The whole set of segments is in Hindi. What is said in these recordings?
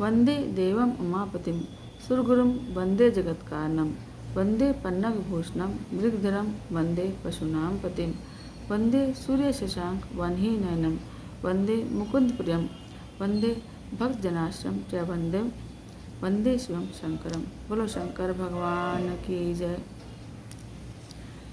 वंदे देवम उमापतिम सुरगुरुम वंदे जगत्कारणम वंदे पन्नगभूषणम मृगधरम वंदे पशूनां पतिम वंदे सूर्य शशांक वन्ही नयनम वंदे मुकुंद प्रियम वंदे भक्तजनाश्रम च वंदे वंदे शिवम शंकरम। बोलो शंकर भगवान की जय।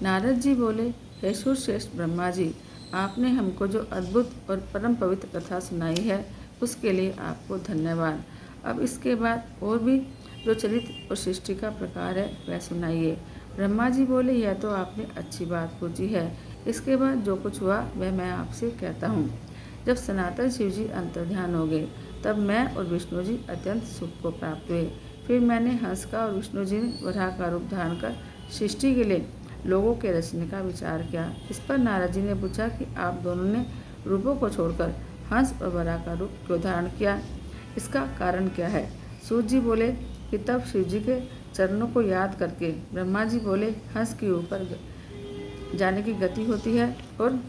नारद जी बोले, हे सूरश्रेष्ठ ब्रह्मा जी, आपने हमको जो अद्भुत और परम पवित्र कथा सुनाई है उसके लिए आपको धन्यवाद। अब इसके बाद और भी जो चरित्र और सृष्टि का प्रकार है वह सुनाइए। ब्रह्मा जी बोले, यह तो आपने अच्छी बात पूछी है। इसके बाद जो कुछ हुआ वह मैं आपसे कहता हूँ। जब सनातन शिव जी अंतर्ध्यान हो गए तब मैं और विष्णु जी अत्यंत सुख को प्राप्त हुए। फिर मैंने हंस का और विष्णु जी ने वराह का रूप धारण कर सृष्टि के लिए लोगों के रचने का विचार किया। इस पर नारद जी ने पूछा कि आप दोनों ने रूपों को छोड़कर हंस और वराह का रूप क्यों धारण किया, इसका कारण क्या है। सूत जी बोले कि तब शिव जी के चरणों को याद करके ब्रह्मा जी बोले, हंस के ऊपर जाने की गति होती है और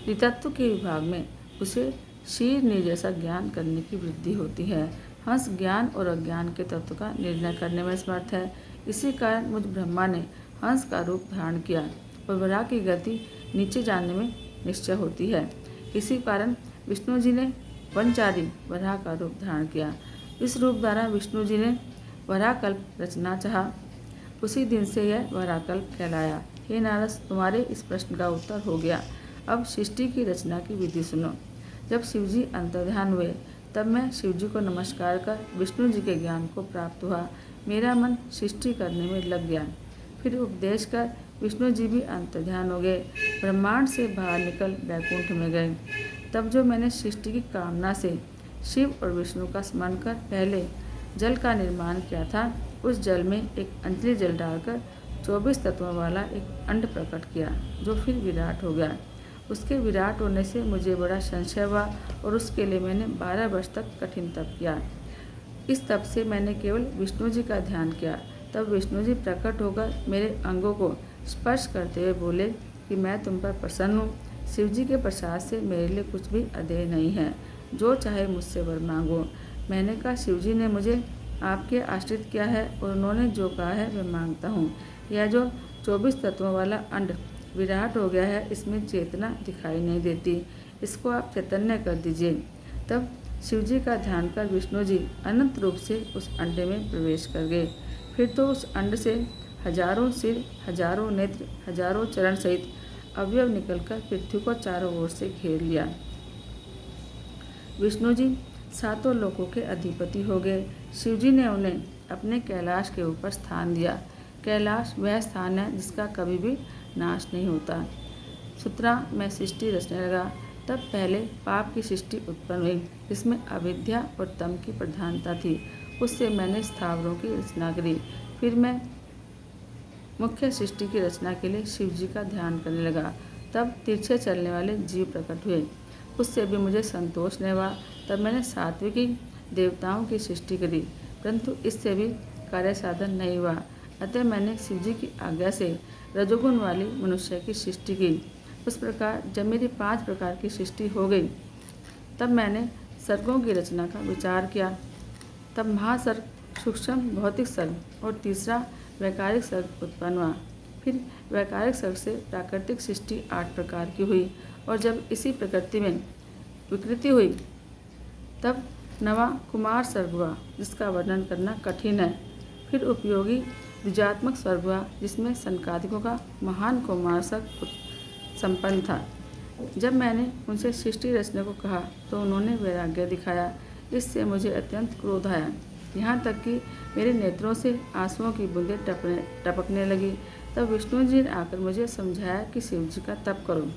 ऋतत्व के विभाग में उसे शीर जैसा ज्ञान करने की वृद्धि होती है। हंस ज्ञान और अज्ञान के तत्व का निर्णय करने में समर्थ है। इसी कारण मुझ ब्रह्मा ने हंस का रूप धारण किया और वराह की गति नीचे जाने में निश्चय होती है। इसी कारण विष्णु जी ने वनचारी वराह का रूप धारण किया। इस रूप द्वारा विष्णु जी ने वराह कल्प रचना चाहा। उसी दिन से यह वराह कल्प कहलाया। हे नारद, तुम्हारे इस प्रश्न का उत्तर हो गया। अब सृष्टि की रचना की विधि सुनो। जब शिवजी अंतर्ध्यान हुए तब मैं शिवजी को नमस्कार कर विष्णु जी के ज्ञान को प्राप्त हुआ। मेरा मन सृष्टि करने में लग गया। फिर उपदेश कर विष्णु जी भी अंतर्ध्यान हो गए, ब्रह्मांड से बाहर निकल वैकुंठ में गए। तब जो मैंने सृष्टि की कामना से शिव और विष्णु का स्मरण कर पहले जल का निर्माण किया था, उस जल में एक अंजलि जल डालकर 24 तत्वों वाला एक अंड प्रकट किया, जो फिर विराट हो गया। उसके विराट होने से मुझे बड़ा संशय हुआ और उसके लिए मैंने 12 वर्ष तक कठिन तप किया। इस तप से मैंने केवल विष्णु जी का ध्यान किया। तब विष्णु जी प्रकट होकर मेरे अंगों को स्पर्श करते हुए बोले कि मैं तुम पर प्रसन्न हूँ। शिव जी के प्रसाद से मेरे लिए कुछ भी अदेय नहीं है, जो चाहे मुझसे वर मांगो। मैंने कहा, शिव जी ने मुझे आपके आश्रित किया है और उन्होंने जो कहा है मैं मांगता हूँ। यह जो 24 तत्वों वाला अंड विराट हो गया है, इसमें चेतना दिखाई नहीं देती, इसको आप चैतन्य कर दीजिए। तब शिव जी का ध्यान कर विष्णु जी अनंत रूप से उस अंडे में प्रवेश कर गए। फिर तो उस अंड से हजारों सिर, हजारों नेत्र, हजारों चरण सहित अवयव निकलकर पृथ्वी को चारों ओर से घेर लिया। विष्णु जी सातों लोकों के अधिपति हो गए। शिव जी ने उन्हें अपने कैलाश के ऊपर स्थान दिया। कैलाश वह स्थान है जिसका कभी भी नाश नहीं होता। सुतरा मैं सृष्टि रचने लगा। तब पहले पाप की सृष्टि उत्पन्न हुई, जिसमें अविद्या और तम की प्रधानता थी। उससे मैंने स्थावरों की रचना करी। फिर मैं मुख्य सृष्टि की रचना के लिए शिव जी का ध्यान करने लगा। तब तिरछे चलने वाले जीव प्रकट हुए, उससे भी मुझे संतोष नहीं हुआ। तब मैंने सात्विकी देवताओं की सृष्टि करी, परंतु इससे भी कार्य साधन नहीं हुआ। अतः मैंने शिव जी की आज्ञा से रजोगुण वाली मनुष्य की सृष्टि की। उस प्रकार जब मेरी 5 प्रकार की सृष्टि हो गई, तब मैंने सर्गों की रचना का विचार किया। तब महासर्ग, सूक्ष्म भौतिक सर्ग और तीसरा वैकारिक सर्ग उत्पन्न हुआ। फिर वैकारिक सर्ग से प्राकृतिक सृष्टि 8 प्रकार की हुई और जब इसी प्रकृति में विकृति हुई तब नवा कुमार सर्ग हुआ, जिसका वर्णन करना कठिन है। फिर उपयोगी द्विजात्मक स्वर्ग हुआ, जिसमें सनकादिकों का महान कुमार सर्ग संपन्न था। जब मैंने उनसे सृष्टि रचने को कहा तो उन्होंने वैराग्य दिखाया। इससे मुझे अत्यंत क्रोध आया, यहाँ तक कि मेरे नेत्रों से आंसुओं की बूंदें टपकने लगी। तब विष्णु जी ने आकर मुझे समझाया कि शिव जी का तप करो।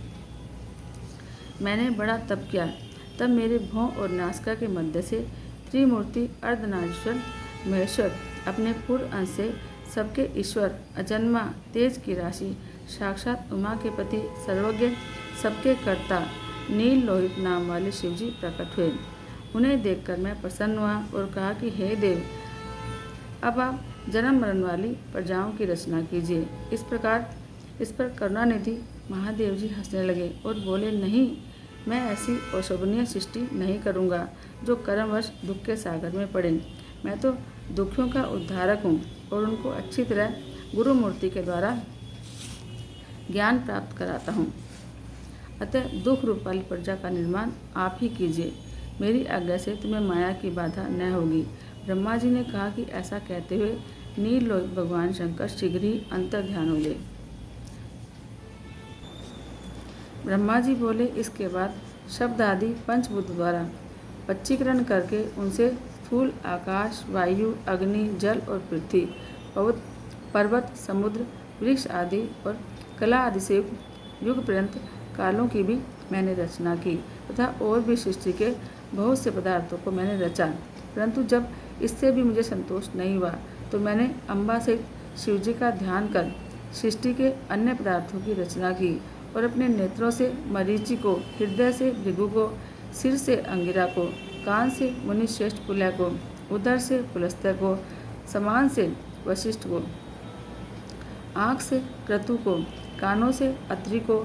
मैंने बड़ा तप किया। तब मेरे भौं और नासिका के मध्य से त्रिमूर्ति अर्धनारीश्वर महेश्वर अपने पूर्व अंश से सबके ईश्वर, अजन्मा, तेज की राशि, साक्षात उमा के पति, सर्वज्ञ, सबके कर्ता, नील लोहित नाम वाले शिवजी प्रकट हुए। उन्हें देखकर मैं प्रसन्न हुआ और कहा कि हे देव, अब आप जन्म मरण वाली प्रजाओं की रचना कीजिए। इस पर करुणानिधि महादेव जी हंसने लगे और बोले, नहीं, मैं ऐसी अशोभनीय सृष्टि नहीं करूँगा जो कर्मवश दुख के सागर में पड़े। मैं तो दुखियों का उद्धारक हूँ और उनको अच्छी तरह गुरु मूर्ति के द्वारा ज्ञान प्राप्त कराता हूँ। अतः दुख रूप वाली प्रजा का निर्माण आप ही कीजिए। मेरी आज्ञा से तुम्हें माया की बाधा न होगी। ब्रह्मा जी ने कहा कि ऐसा कहते हुए नीललोहित भगवान शंकर शीघ्र ही अंतर ध्यान हो गए। ब्रह्मा जी बोले, इसके बाद शब्द आदि पंचभूत द्वारा पच्चीकरण करके उनसे स्थूल आकाश, वायु, अग्नि, जल और पृथ्वी, पर्वत, समुद्र, वृक्ष आदि और कला आदि से युग पर्यंत कालों की भी मैंने रचना की तथा और भी सृष्टि के बहुत से पदार्थों को मैंने रचा। परंतु जब इससे भी मुझे संतोष नहीं हुआ तो मैंने अम्बा से शिव जी का ध्यान कर सृष्टि के अन्य पदार्थों की रचना की और अपने नेत्रों से मरीचि को, हृदय से भृगु को, सिर से अंगिरा को, कान से मुनि श्रेष्ठ पुलय को, उदर से पुलस्त्य को, समान से वशिष्ठ को, आँख से क्रतु को, कानों से अत्रि को,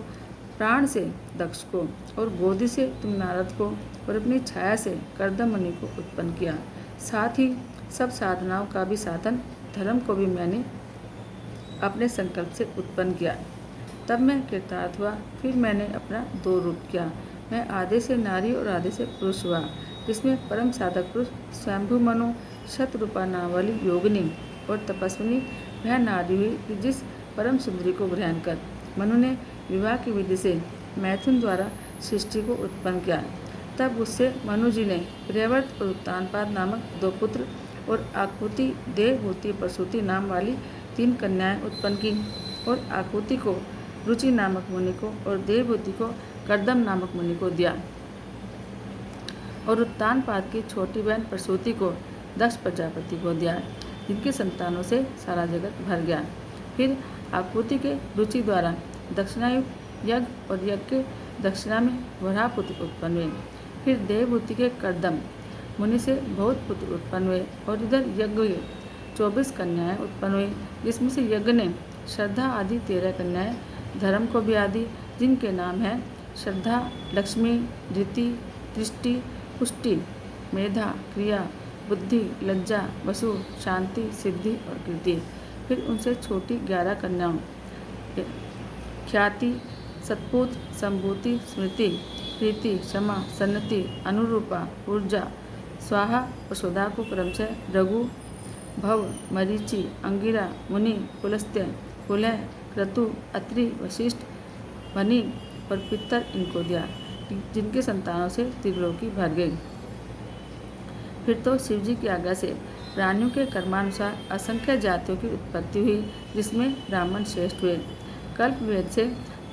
प्राण से दक्ष को और गोदी से तुम नारद को और अपनी छाया से कर्दम मुनि को उत्पन्न किया। साथ ही सब साधनाओं का भी साधन धर्म को भी मैंने अपने संकल्प से उत्पन्न किया। तब मैं कृतार्थ हुआ। फिर मैंने अपना दो रूप किया। मैं आधे से नारी और आधे से पुरुष हुआ, जिसमें परम साधक पुरुष स्वयंभू मनु, शतरूपा नाम वाली योगिनी और तपस्विनी वह नारी हुई कि जिस परम सुंदरी को ग्रहण कर मनु ने विवाह की विधि से मैथुन द्वारा सृष्टि को उत्पन्न किया। तब उससे मनु जी ने प्रियव्रत और उत्तानपाद नामक दो पुत्र और आकृति, देवभूति, प्रसूति नाम वाली 3 कन्याएं उत्पन्न की और आकृति को रुचि नामक मुनि को और देवभूति को कर्दम नामक मुनि को दिया और उत्तानपाद की छोटी बहन प्रसूति को दक्ष प्रजापति को दिया, जिनकी संतानों से सारा जगत भर गया। फिर आकृति के रुचि द्वारा दक्षिणायुक्त यज्ञ और यज्ञ के दक्षिणा में वराहपुत्र उत्पन्न हुए। फिर देवभूति के कर्दम मुनि से बहुत पुत्र उत्पन्न हुए और इधर यज्ञ 24 कन्याएं उत्पन्न हुई, जिसमें से यज्ञ ने श्रद्धा आदि 13 कन्याएं धर्म को भी आदि, जिनके नाम हैं श्रद्धा, लक्ष्मी, धृति, दृष्टि, पुष्टि, मेधा, क्रिया, बुद्धि, लज्जा, वसु, शांति, सिद्धि और कीर्ति। फिर उनसे छोटी 11 कन्याओं ख्याति, सत्पुत्र, संभूति, स्मृति, प्रीति, क्षमा, सन्नति, अनुरूपा, ऊर्जा, स्वाहा और सुधा को क्रमशः रघु, भव, मरीचि, अंगिरा, मुनि, पुलस्त्य, पुलह, क्रतु, अत्रि, वशिष्ठ, वनि और पितर इनको दिया, जिनके संतानों से त्रिलोकी भर गई। फिर तो शिव जी की आज्ञा से प्राणियों के कर्मानुसार असंख्य जातियों की उत्पत्ति हुई, जिसमें ब्राह्मण श्रेष्ठ हुए। कल्प वेद से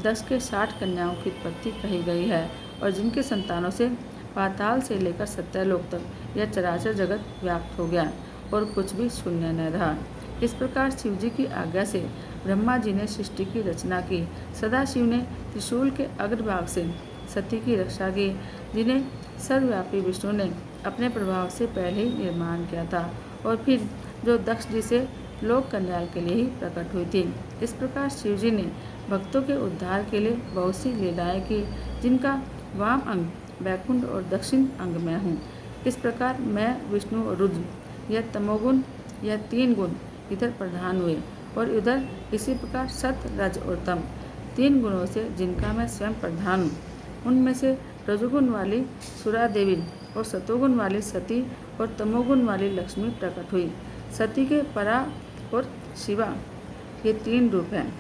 दक्ष के 60 कन्याओं की उत्पत्ति कही गई है और जिनके संतानों से पाताल से लेकर सत्यलोक तक यह चराचर जगत व्याप्त हो गया और कुछ भी शून्य न रहा। इस प्रकार शिव जी की आज्ञा से ब्रह्मा जी ने सृष्टि की रचना की। सदाशिव ने त्रिशूल के अग्रभाग से सती की रक्षा की, जिन्हें सर्वव्यापी विष्णु ने अपने प्रभाव से पहले ही निर्माण किया था और फिर जो दक्ष जी से लोक कल्याण के लिए ही प्रकट हुई थी। इस प्रकार शिव जी ने भक्तों के उद्धार के लिए बहुत सी लीलाएं की, जिनका वाम अंग वैकुंठ और दक्षिण अंग में हूँ। इस प्रकार मैं, विष्णु और रुद्र, यह तमोगुण, यह 3 गुण इधर प्रधान हुए और इधर इसी प्रकार सत, रज और तम 3 गुणों से जिनका मैं स्वयं प्रधान हूँ। उनमें से रजोगुण वाली सुरा देवी और सतोगुण वाली सती और तमोगुण वाली लक्ष्मी प्रकट हुई। सती के परा और शिवा ये 3 रूप हैं,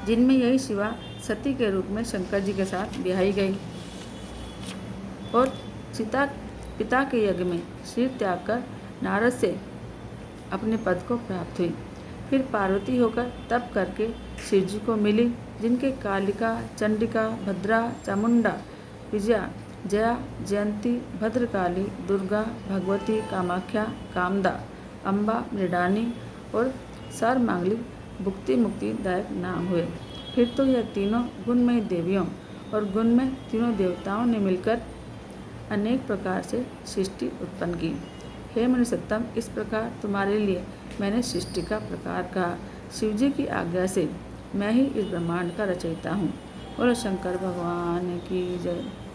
जिनमें यही शिवा सती के रूप में शंकर जी के साथ ब्याही गई और सीता पिता के यज्ञ में सिर त्याग कर नारद से अपने पद को प्राप्त हुई। फिर पार्वती होकर तप करके शिव जी को मिली, जिनके कालिका, चंडिका, भद्रा, चामुंडा, विजया, जया, जयंती, भद्रकाली, दुर्गा, भगवती, कामाख्या, कामदा, अम्बा, मृडानी और सर्वमांगलिक भुक्ति मुक्तिदायक नाम हुए। फिर तो यह तीनों गुणमयी देवियों और गुणमय तीनों देवताओं ने मिलकर अनेक प्रकार से सृष्टि उत्पन्न की। हे मनुष्योत्तम, इस प्रकार तुम्हारे लिए मैंने सृष्टि का प्रकार कहा। शिव जी की आज्ञा से मैं ही इस ब्रह्मांड का रचयिता हूँ बोलो शंकर भगवान की जय।